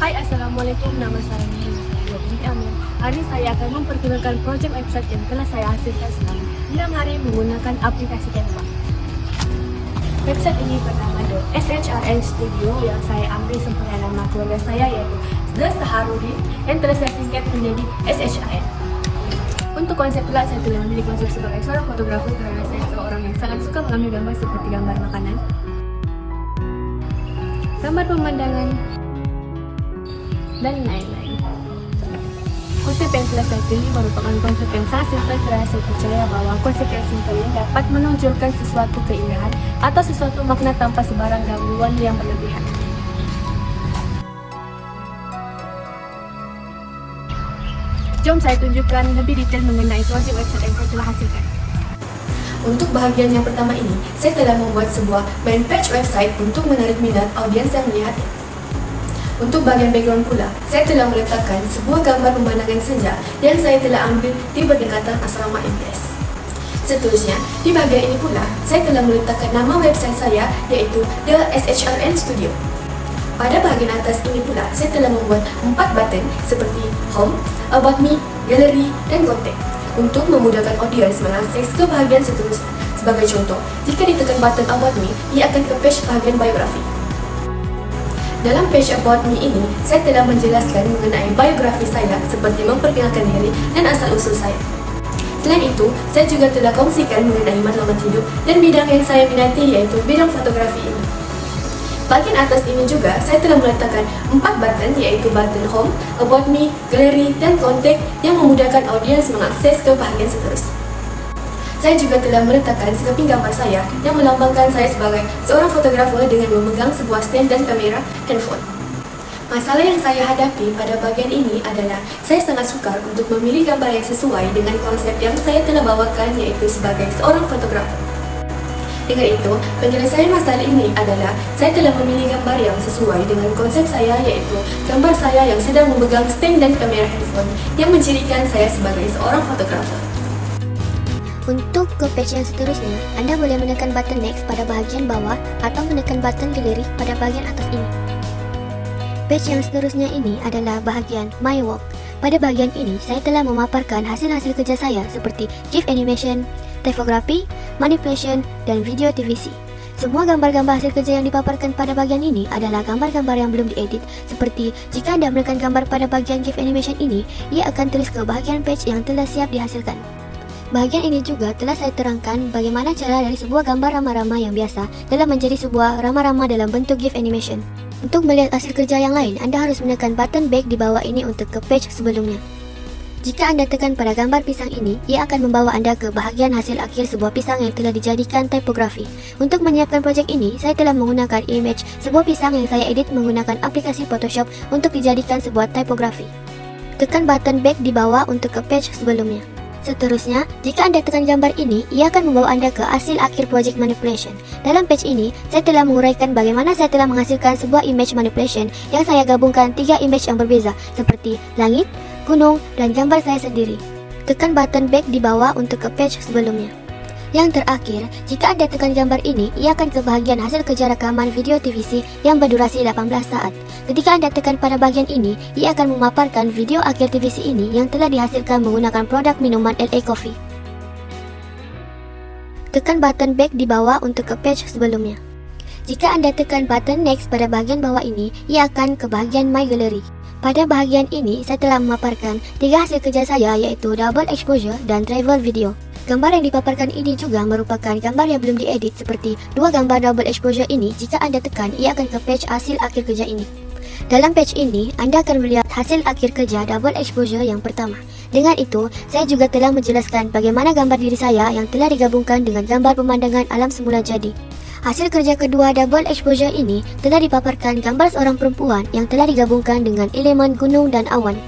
Hai, Assalamualaikum. Nama saya Nurul binti Amir. Hari ini saya akan memperkenalkan projek website yang telah saya hasilkan selama 6 hari menggunakan aplikasi Canva. Website ini bernama The SHRN Studio yang saya ambil sempena nama keluarga saya yaitu The Saharudin yang telah saya singkat menjadi SHRN. Untuk konsep pula, saya telah memilih konsep sebagai seorang fotografer karena saya seorang yang sangat suka mengambil gambar seperti gambar makanan, gambar pemandangan, dan lain-lain. Konsep yang telah saya pilih merupakan konsep yang sangat simpel karena saya percaya bahwa konsep yang simpel ini dapat menonjolkan sesuatu keindahan atau sesuatu makna tanpa sebarang gangguan yang berlebihan. Jom saya tunjukkan lebih detail mengenai projek website yang saya telah hasilkan. Untuk bahagian yang pertama ini, saya telah membuat sebuah main page website untuk menarik minat audiens yang melihatnya. Untuk bagian background pula, saya telah meletakkan sebuah gambar pemandangan senja yang saya telah ambil di berdekatan asrama MTS. Seterusnya, di bagian ini pula, saya telah meletakkan nama website saya iaitu The SHRN Studio. Pada bahagian atas ini pula, saya telah membuat 4 button seperti Home, About Me, Gallery, dan Contact untuk memudahkan audiens mengakses ke bahagian seterusnya. Sebagai contoh, jika ditekan button About Me, ia akan ke page bahagian biografi. Dalam page About Me ini, saya telah menjelaskan mengenai biografi saya seperti memperkenalkan diri dan asal-usul saya. Selain itu, saya juga telah kongsikan mengenai matlamat hidup dan bidang yang saya minati yaitu bidang fotografi ini. Bagian atas ini juga, saya telah meletakkan 4 button yaitu button Home, About Me, Gallery, dan Contact yang memudahkan audiens mengakses ke bahagian seterusnya. Saya juga telah meletakkan sekeping gambar saya yang melambangkan saya sebagai seorang fotografer dengan memegang sebuah stand dan kamera handphone. Masalah yang saya hadapi pada bagian ini adalah saya sangat sukar untuk memilih gambar yang sesuai dengan konsep yang saya telah bawakan yaitu sebagai seorang fotografer. Dengan itu, penyelesaian masalah ini adalah saya telah memilih gambar yang sesuai dengan konsep saya yaitu gambar saya yang sedang memegang stand dan kamera handphone yang mencirikan saya sebagai seorang fotografer. Untuk ke page yang seterusnya, Anda boleh menekan button next pada bahagian bawah atau menekan button gallery pada bahagian atas ini. Page yang seterusnya ini adalah bahagian My Work. Pada bahagian ini, saya telah memaparkan hasil-hasil kerja saya seperti GIF animation, typography, manipulation, dan video TVC. Semua gambar-gambar hasil kerja yang dipaparkan pada bahagian ini adalah gambar-gambar yang belum diedit. Seperti jika Anda menekan gambar pada bahagian GIF animation ini, ia akan terus ke bahagian page yang telah siap dihasilkan. Bahagian ini juga telah saya terangkan bagaimana cara dari sebuah gambar rama-rama yang biasa dalam menjadi sebuah rama-rama dalam bentuk GIF animation. Untuk melihat hasil kerja yang lain, Anda harus menekan button back di bawah ini untuk ke page sebelumnya. Jika Anda tekan pada gambar pisang ini, ia akan membawa Anda ke bahagian hasil akhir sebuah pisang yang telah dijadikan typography. Untuk menyiapkan projek ini, saya telah menggunakan image sebuah pisang yang saya edit menggunakan aplikasi Photoshop untuk dijadikan sebuah typography. Tekan button back di bawah untuk ke page sebelumnya. Seterusnya, jika Anda tekan gambar ini, ia akan membawa Anda ke hasil akhir project manipulation. Dalam page ini, saya telah menguraikan bagaimana saya telah menghasilkan sebuah image manipulation yang saya gabungkan 3 image yang berbeza seperti langit, gunung, dan gambar saya sendiri. Tekan button back di bawah untuk ke page sebelumnya. Yang terakhir, jika Anda tekan gambar ini, ia akan ke bahagian hasil kerja rekaman video TVC yang berdurasi 18 saat. Ketika Anda tekan pada bahagian ini, ia akan memaparkan video akhir TVC ini yang telah dihasilkan menggunakan produk minuman LA Coffee. Tekan button back di bawah untuk ke page sebelumnya. Jika Anda tekan button next pada bahagian bawah ini, ia akan ke bahagian My Gallery. Pada bahagian ini, saya telah memaparkan 3 hasil kerja saya yaitu double exposure dan travel video. Gambar yang dipaparkan ini juga merupakan gambar yang belum diedit seperti 2 gambar double exposure ini. Jika Anda tekan, ia akan ke page hasil akhir kerja ini. Dalam page ini, Anda akan melihat hasil akhir kerja double exposure yang pertama. Dengan itu, saya juga telah menjelaskan bagaimana gambar diri saya yang telah digabungkan dengan gambar pemandangan alam semula jadi. Hasil kerja kedua double exposure ini telah dipaparkan gambar seorang perempuan yang telah digabungkan dengan elemen gunung dan awan.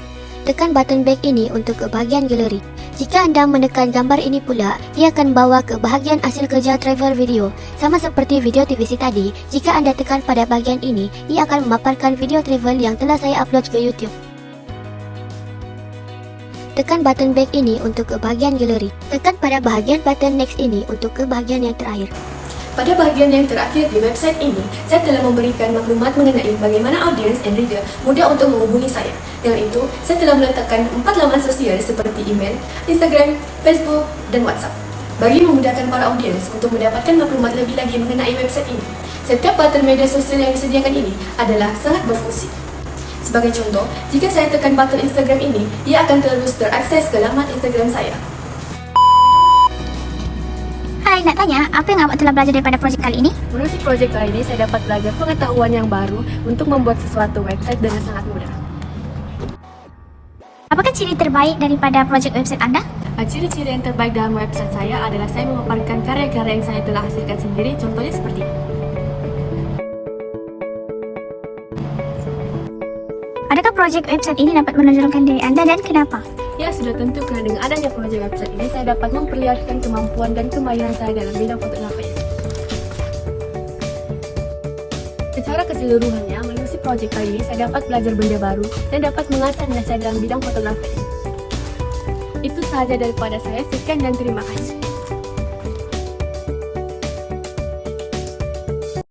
Tekan button back ini untuk ke bahagian galeri. Jika Anda menekan gambar ini pula, ia akan bawa ke bahagian hasil kerja travel video. Sama seperti video TVC tadi, jika Anda tekan pada bahagian ini, ia akan memaparkan video travel yang telah saya upload ke YouTube. Tekan button back ini untuk ke bahagian galeri. Tekan pada bahagian button next ini untuk ke bahagian yang terakhir. Pada bahagian yang terakhir di website ini, saya telah memberikan maklumat mengenai bagaimana audiens and reader mudah untuk menghubungi saya. Dengan itu, saya telah meletakkan 4 laman sosial seperti email, Instagram, Facebook, dan WhatsApp. Bagi memudahkan para audiens untuk mendapatkan maklumat lebih lagi mengenai website ini, setiap button media sosial yang disediakan ini adalah sangat berfungsi. Sebagai contoh, jika saya tekan button Instagram ini, ia akan terus terakses ke laman Instagram saya. Hai, nak tanya, apa yang awak telah belajar daripada projek kali ini? Melalui projek kali ini, saya dapat belajar pengetahuan yang baru untuk membuat sesuatu website dengan sangat mudah. Apakah ciri terbaik daripada projek website anda? Ciri-ciri yang terbaik dalam website saya adalah saya memaparkan karya-karya yang saya telah hasilkan sendiri, contohnya seperti ini. Adakah projek website ini dapat menonjolkan diri anda dan kenapa? Ya, sudah tentu karena dengan adanya projek website ini, saya dapat memperlihatkan kemampuan dan kemahiran saya dalam bidang fotografi. Secara keseluruhannya, melalui projek kali ini, saya dapat belajar benda baru dan dapat mengasah minat saya dalam bidang fotografi. Itu sahaja daripada saya, sekian dan terima kasih.